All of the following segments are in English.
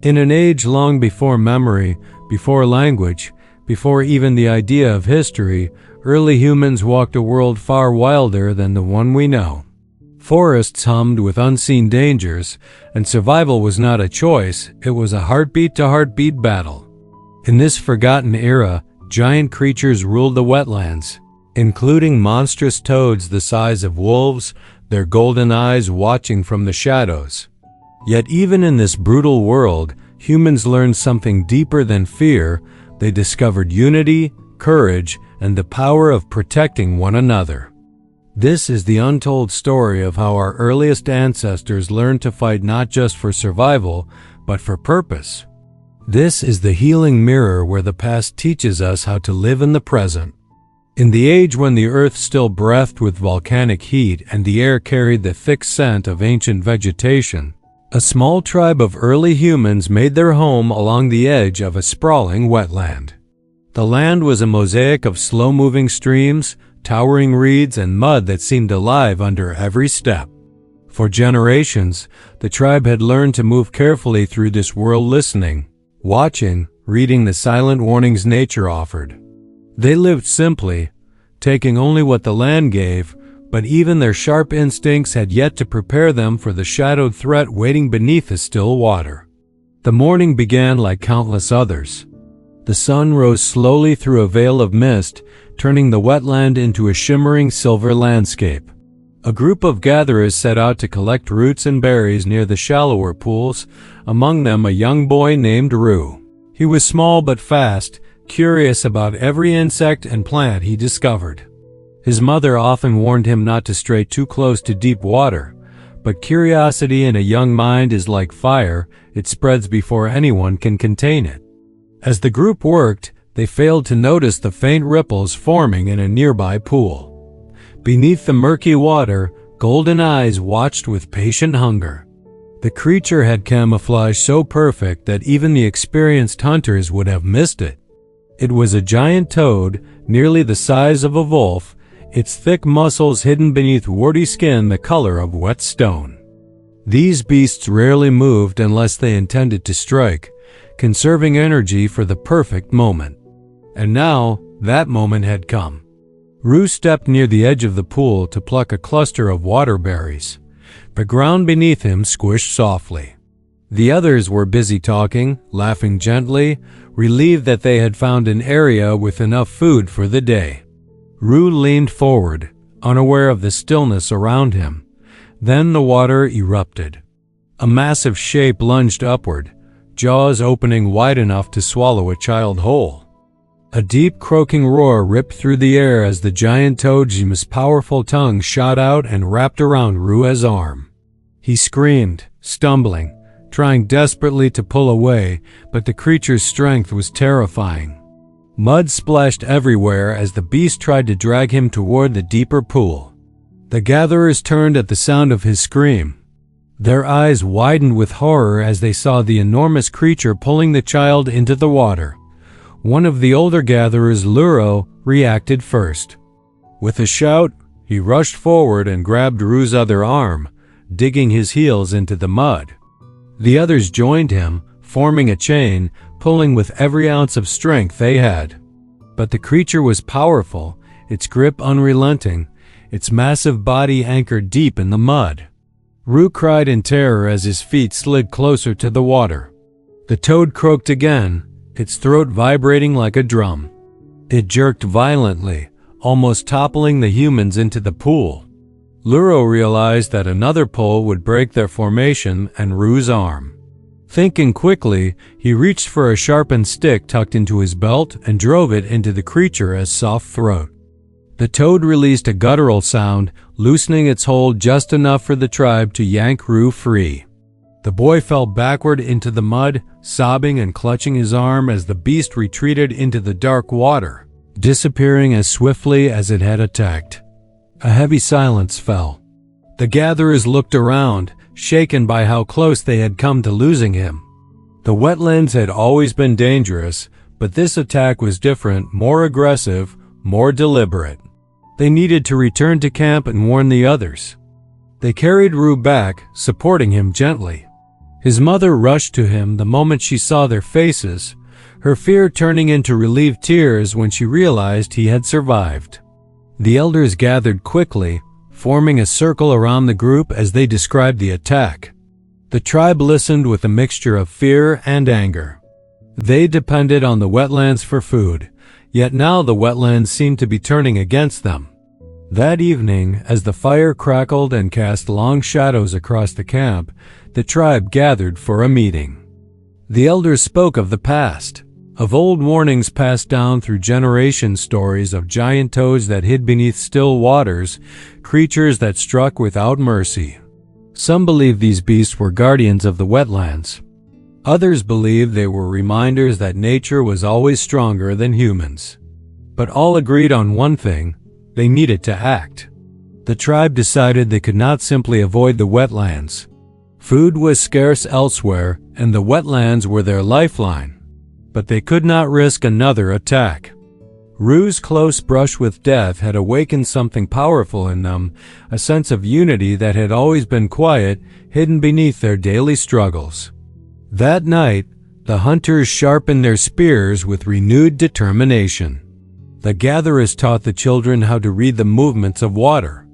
In an age long before memory, before language, before even the idea of history, early humans walked a world far wilder than the one we know. Forests hummed with unseen dangers, and survival was not a choice, it was a heartbeat-to-heartbeat battle. In this forgotten era, giant creatures ruled the wetlands, including monstrous toads the size of wolves, their golden eyes watching from the shadows. Yet even in this brutal world, humans learned something deeper than fear. They discovered unity, courage, and the power of protecting one another. This is the untold story of how our earliest ancestors learned to fight not just for survival, but for purpose. This is the healing mirror where the past teaches us how to live in the present. In the age when the earth still breathed with volcanic heat and the air carried the thick scent of ancient vegetation, a small tribe of early humans made their home along the edge of a sprawling wetland. The land was a mosaic of slow-moving streams, towering reeds, and mud that seemed alive under every step. For generations, the tribe had learned to move carefully through this world, listening, watching, reading the silent warnings nature offered. They lived simply, taking only what the land gave, but even their sharp instincts had yet to prepare them for the shadowed threat waiting beneath the still water. The morning began like countless others. The sun rose slowly through a veil of mist, turning the wetland into a shimmering silver landscape. A group of gatherers set out to collect roots and berries near the shallower pools, among them a young boy named Rue. He was small but fast, curious about every insect and plant he discovered. His mother often warned him not to stray too close to deep water, but curiosity in a young mind is like fire, it spreads before anyone can contain it. As the group worked, they failed to notice the faint ripples forming in a nearby pool. Beneath the murky water, golden eyes watched with patient hunger. The creature had camouflage so perfect that even the experienced hunters would have missed it. It was a giant toad, nearly the size of a wolf, its thick muscles hidden beneath warty skin the color of wet stone. These beasts rarely moved unless they intended to strike, conserving energy for the perfect moment. And now, that moment had come. Rue stepped near the edge of the pool to pluck a cluster of waterberries. The ground beneath him squished softly. The others were busy talking, laughing gently, relieved that they had found an area with enough food for the day. Rue leaned forward, unaware of the stillness around him. Then the water erupted. A massive shape lunged upward, jaws opening wide enough to swallow a child whole. A deep croaking roar ripped through the air as the giant toad's powerful tongue shot out and wrapped around Rue's arm. He screamed, stumbling, trying desperately to pull away, but the creature's strength was terrifying. Mud splashed everywhere as the beast tried to drag him toward the deeper pool. The gatherers turned at the sound of his scream. Their eyes widened with horror as they saw the enormous creature pulling the child into the water. One of the older gatherers, Luro, reacted first. With a shout, he rushed forward and grabbed Rue's other arm, digging his heels into the mud. The others joined him, forming a chain, pulling with every ounce of strength they had. But the creature was powerful, its grip unrelenting, its massive body anchored deep in the mud. Rue cried in terror as his feet slid closer to the water. The toad croaked again, its throat vibrating like a drum. It jerked violently, almost toppling the humans into the pool. Luro realized that another pull would break their formation and Rue's arm. Thinking quickly, he reached for a sharpened stick tucked into his belt and drove it into the creature's soft throat. The toad released a guttural sound, loosening its hold just enough for the tribe to yank Rue free. The boy fell backward into the mud, sobbing and clutching his arm as the beast retreated into the dark water, disappearing as swiftly as it had attacked. A heavy silence fell. The gatherers looked around, shaken by how close they had come to losing him. The wetlands had always been dangerous, but this attack was different, more aggressive, more deliberate. They needed to return to camp and warn the others. They carried Rue back, supporting him gently. His mother rushed to him the moment she saw their faces, her fear turning into relieved tears when she realized he had survived. The elders gathered quickly, forming a circle around the group as they described the attack. The tribe listened with a mixture of fear and anger. They depended on the wetlands for food, yet now the wetlands seemed to be turning against them. That evening, as the fire crackled and cast long shadows across the camp, the tribe gathered for a meeting. The elders spoke of the past, of old warnings passed down through generations, stories of giant toads that hid beneath still waters, creatures that struck without mercy. Some believed these beasts were guardians of the wetlands. Others believed they were reminders that nature was always stronger than humans. But all agreed on one thing: they needed to act. The tribe decided they could not simply avoid the wetlands. Food was scarce elsewhere, and the wetlands were their lifeline. But they could not risk another attack. Rue's close brush with death had awakened something powerful in them, a sense of unity that had always been quiet, hidden beneath their daily struggles. That night, the hunters sharpened their spears with renewed determination. The gatherers taught the children how to read the movements of water.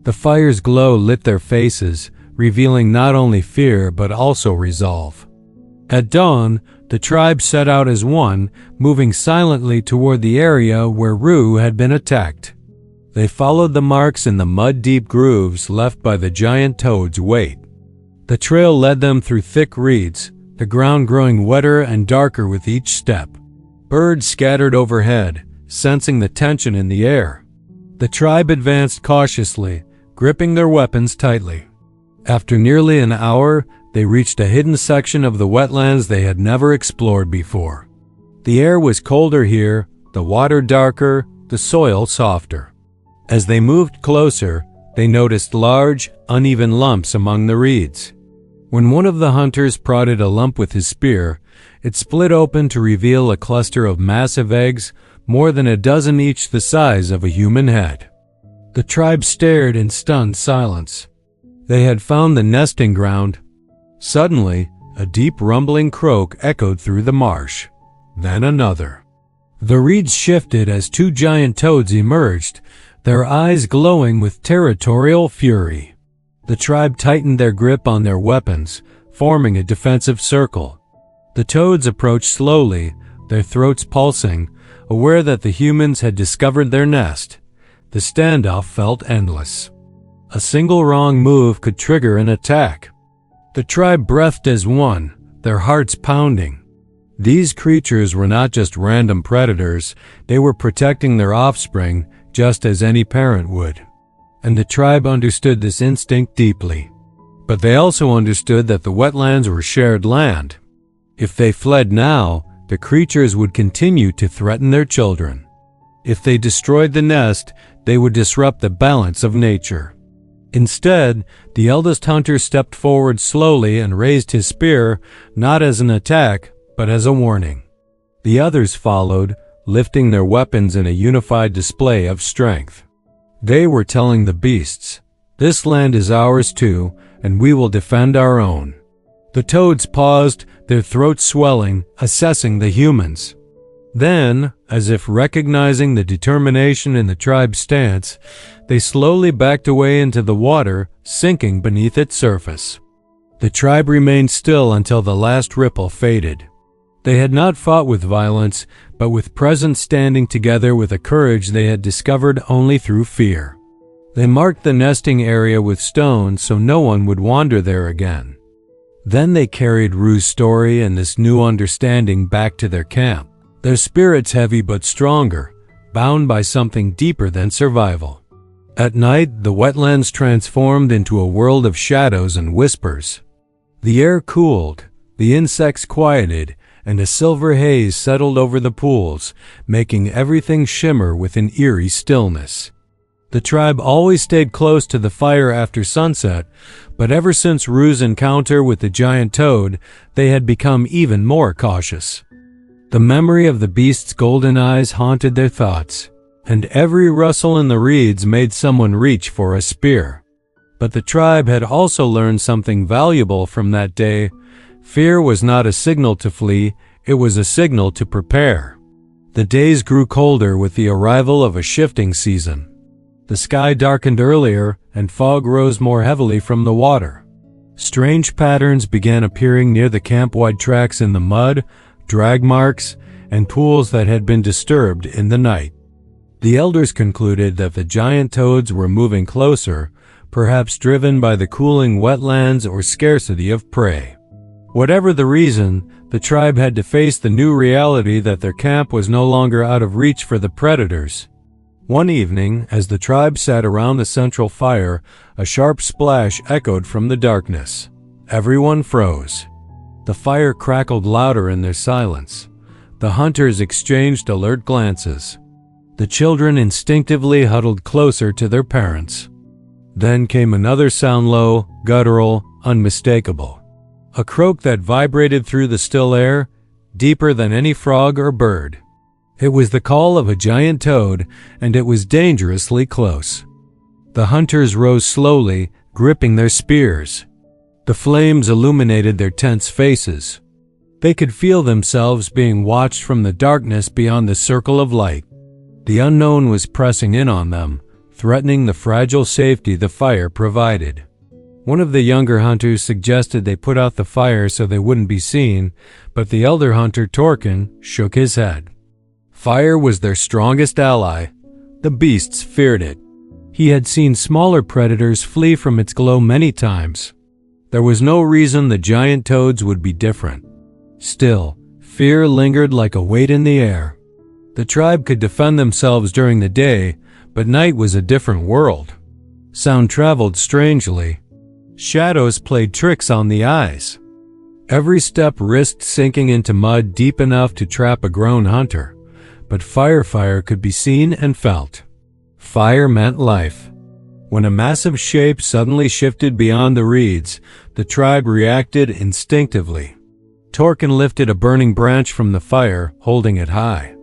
The fire's glow lit their faces, revealing not only fear but also resolve. At dawn, the tribe set out as one, moving silently toward the area where Rue had been attacked. They followed the marks in the mud-deep grooves left by the giant toad's weight. The trail led them through thick reeds, the ground growing wetter and darker with each step. Birds scattered overhead, sensing the tension in the air. The tribe advanced cautiously, gripping their weapons tightly. After nearly an hour, they reached a hidden section of the wetlands they had never explored before. The air was colder here, the water darker, the soil softer. As they moved closer, they noticed large, uneven lumps among the reeds. When one of the hunters prodded a lump with his spear, it split open to reveal a cluster of massive eggs, more than a dozen each the size of a human head. The tribe stared in stunned silence. They had found the nesting ground. Suddenly, a deep rumbling croak echoed through the marsh. Then another. The reeds shifted as two giant toads emerged, their eyes glowing with territorial fury. The tribe tightened their grip on their weapons, forming a defensive circle. The toads approached slowly, their throats pulsing, aware that the humans had discovered their nest. The standoff felt endless. A single wrong move could trigger an attack. The tribe breathed as one, their hearts pounding. These creatures were not just random predators, they were protecting their offspring, just as any parent would. And the tribe understood this instinct deeply. But they also understood that the wetlands were shared land. If they fled now, the creatures would continue to threaten their children. If they destroyed the nest, they would disrupt the balance of nature. Instead, the eldest hunter stepped forward slowly and raised his spear, not as an attack, but as a warning. The others followed, lifting their weapons in a unified display of strength. They were telling the beasts, "This land is ours too, and we will defend our own." The toads paused, their throats swelling, assessing the humans. Then, as if recognizing the determination in the tribe's stance, they slowly backed away into the water, sinking beneath its surface. The tribe remained still until the last ripple faded. They had not fought with violence, but with presence, standing together with a courage they had discovered only through fear. They marked the nesting area with stones so no one would wander there again. Then they carried Rue's story and this new understanding back to their camp, their spirits heavy but stronger, bound by something deeper than survival. At night, the wetlands transformed into a world of shadows and whispers. The air cooled, the insects quieted, and a silver haze settled over the pools, making everything shimmer with an eerie stillness. The tribe always stayed close to the fire after sunset, but ever since Rue's encounter with the giant toad, they had become even more cautious. The memory of the beast's golden eyes haunted their thoughts, and every rustle in the reeds made someone reach for a spear. But the tribe had also learned something valuable from that day. Fear was not a signal to flee, it was a signal to prepare. The days grew colder with the arrival of a shifting season. The sky darkened earlier, and fog rose more heavily from the water. Strange patterns began appearing near the camp-wide tracks in the mud, drag marks, and pools that had been disturbed in the night. The elders concluded that the giant toads were moving closer, perhaps driven by the cooling wetlands or scarcity of prey. Whatever the reason, the tribe had to face the new reality that their camp was no longer out of reach for the predators. One evening, as the tribe sat around the central fire, a sharp splash echoed from the darkness. Everyone froze. The fire crackled louder in their silence. The hunters exchanged alert glances. The children instinctively huddled closer to their parents. Then came another sound, low, guttural, unmistakable. A croak that vibrated through the still air, deeper than any frog or bird. It was the call of a giant toad, and it was dangerously close. The hunters rose slowly, gripping their spears. The flames illuminated their tense faces. They could feel themselves being watched from the darkness beyond the circle of light. The unknown was pressing in on them, threatening the fragile safety the fire provided. One of the younger hunters suggested they put out the fire so they wouldn't be seen, but the elder hunter, Torkin, shook his head. Fire was their strongest ally. The beasts feared it. He had seen smaller predators flee from its glow many times. There was no reason the giant toads would be different. Still, fear lingered like a weight in the air. The tribe could defend themselves during the day, but night was a different world. Sound traveled strangely. Shadows played tricks on the eyes. Every step risked sinking into mud deep enough to trap a grown hunter, but fire could be seen and felt. Fire meant life. When a massive shape suddenly shifted beyond the reeds, the tribe reacted instinctively. Torkin lifted a burning branch from the fire, holding it high.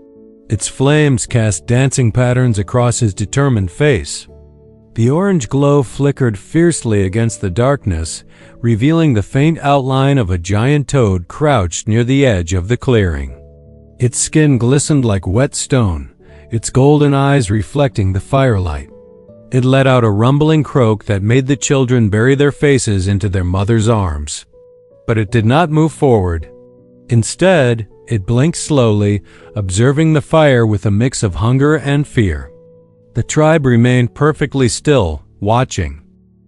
Its flames cast dancing patterns across his determined face. The orange glow flickered fiercely against the darkness, revealing the faint outline of a giant toad crouched near the edge of the clearing. Its skin glistened like wet stone, its golden eyes reflecting the firelight. It let out a rumbling croak that made the children bury their faces into their mother's arms. But it did not move forward. Instead, it blinked slowly, observing the fire with a mix of hunger and fear. The tribe remained perfectly still, watching.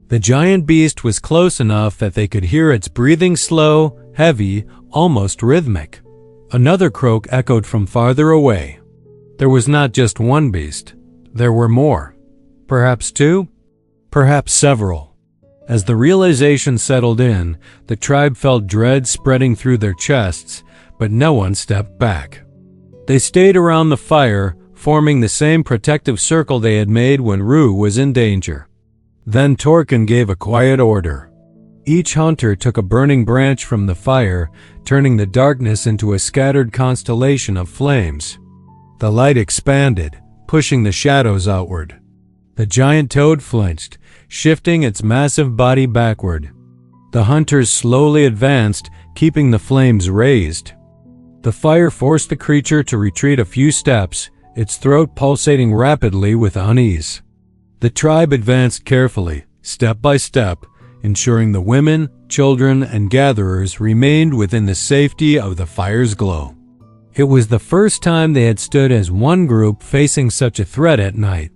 The giant beast was close enough that they could hear its breathing slow, heavy, almost rhythmic. Another croak echoed from farther away. There was not just one beast. There were more. Perhaps two? Perhaps several. As the realization settled in, the tribe felt dread spreading through their chests, but no one stepped back. They stayed around the fire, forming the same protective circle they had made when Rue was in danger. Then Torkin gave a quiet order. Each hunter took a burning branch from the fire, turning the darkness into a scattered constellation of flames. The light expanded, pushing the shadows outward. The giant toad flinched, shifting its massive body backward. The hunters slowly advanced, keeping the flames raised. The fire forced the creature to retreat a few steps, its throat pulsating rapidly with unease. The tribe advanced carefully, step by step, ensuring the women, children, and gatherers remained within the safety of the fire's glow. It was the first time they had stood as one group facing such a threat at night.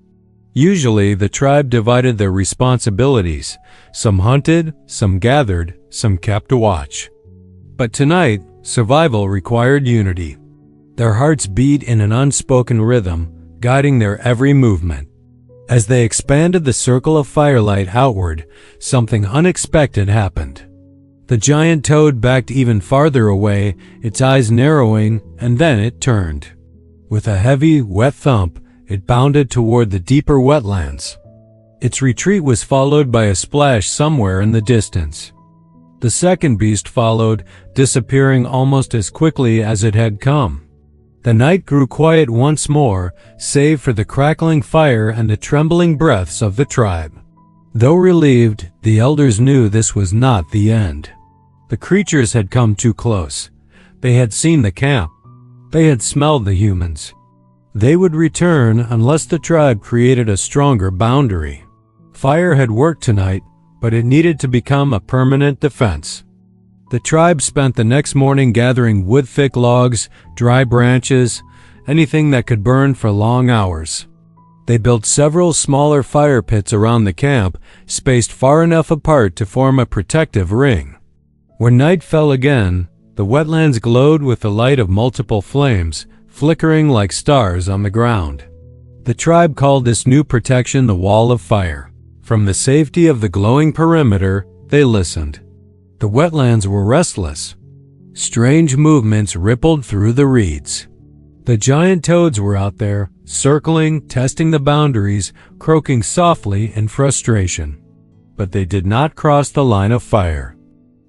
Usually, the tribe divided their responsibilities. Some hunted, some gathered, some kept watch. But tonight, survival required unity. Their hearts beat in an unspoken rhythm, guiding their every movement. As they expanded the circle of firelight outward, something unexpected happened. The giant toad backed even farther away, its eyes narrowing, and then it turned. With a heavy, wet thump, it bounded toward the deeper wetlands. Its retreat was followed by a splash somewhere in the distance. The second beast followed, disappearing almost as quickly as it had come. The night grew quiet once more, save for the crackling fire and the trembling breaths of the tribe. Though relieved, the elders knew this was not the end. The creatures had come too close. They had seen the camp. They had smelled the humans. They would return unless the tribe created a stronger boundary. Fire had worked tonight, but it needed to become a permanent defense. The tribe spent the next morning gathering wood-thick logs, dry branches, anything that could burn for long hours. They built several smaller fire pits around the camp, spaced far enough apart to form a protective ring. When night fell again, the wetlands glowed with the light of multiple flames, flickering like stars on the ground. The tribe called this new protection the Wall of Fire. From the safety of the glowing perimeter, they listened. The wetlands were restless. Strange movements rippled through the reeds. The giant toads were out there, circling, testing the boundaries, croaking softly in frustration. But they did not cross the line of fire.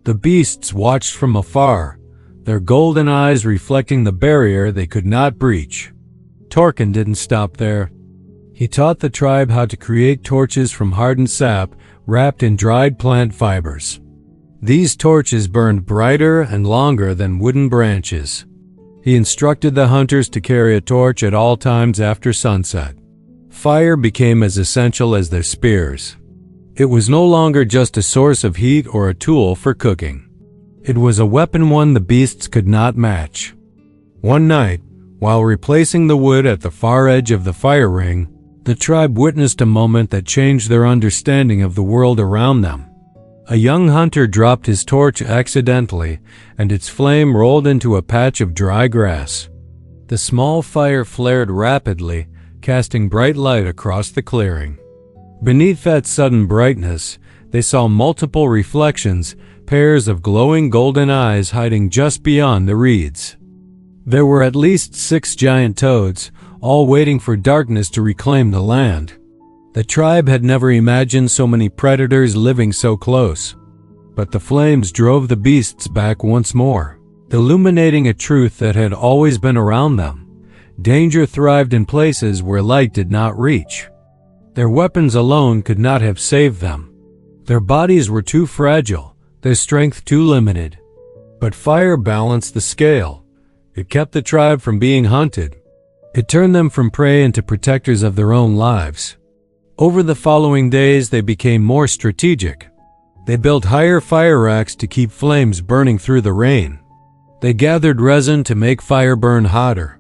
The beasts watched from afar, their golden eyes reflecting the barrier they could not breach. Torkin didn't stop there. He taught the tribe how to create torches from hardened sap wrapped in dried plant fibers. These torches burned brighter and longer than wooden branches. He instructed the hunters to carry a torch at all times after sunset. Fire became as essential as their spears. It was no longer just a source of heat or a tool for cooking. It was a weapon one the beasts could not match. One night, while replacing the wood at the far edge of the fire ring, the tribe witnessed a moment that changed their understanding of the world around them. A young hunter dropped his torch accidentally, and its flame rolled into a patch of dry grass. The small fire flared rapidly, casting bright light across the clearing. Beneath that sudden brightness, they saw multiple reflections, pairs of glowing golden eyes hiding just beyond the reeds. There were at least 6 giant toads, all waiting for darkness to reclaim the land. The tribe had never imagined so many predators living so close. But the flames drove the beasts back once more, illuminating a truth that had always been around them. Danger thrived in places where light did not reach. Their weapons alone could not have saved them. Their bodies were too fragile, their strength too limited. But fire balanced the scale. It kept the tribe from being hunted. It turned them from prey into protectors of their own lives. Over the following days, they became more strategic. They built higher fire racks to keep flames burning through the rain. They gathered resin to make fire burn hotter.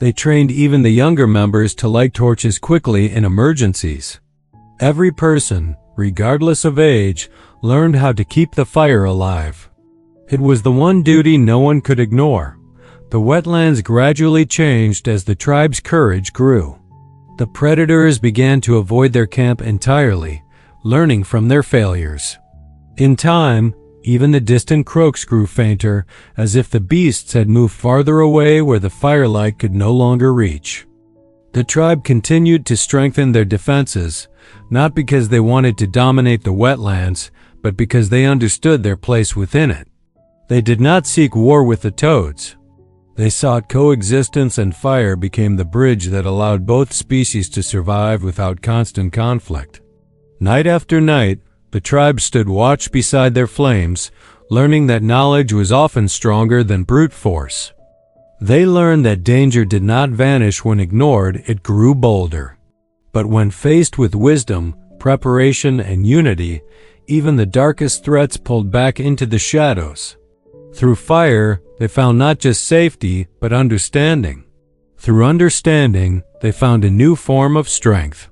They trained even the younger members to light torches quickly in emergencies. Every person, regardless of age, learned how to keep the fire alive. It was the one duty no one could ignore. The wetlands gradually changed as the tribe's courage grew. The predators began to avoid their camp entirely, learning from their failures. In time, even the distant croaks grew fainter, as if the beasts had moved farther away where the firelight could no longer reach. The tribe continued to strengthen their defenses, not because they wanted to dominate the wetlands, but because they understood their place within it. They did not seek war with the toads. They sought coexistence, and fire became the bridge that allowed both species to survive without constant conflict. Night after night, the tribe stood watch beside their flames, learning that knowledge was often stronger than brute force. They learned that danger did not vanish when ignored, it grew bolder. But when faced with wisdom, preparation, and unity, even the darkest threats pulled back into the shadows. Through fire, they found not just safety, but understanding. Through understanding, they found a new form of strength.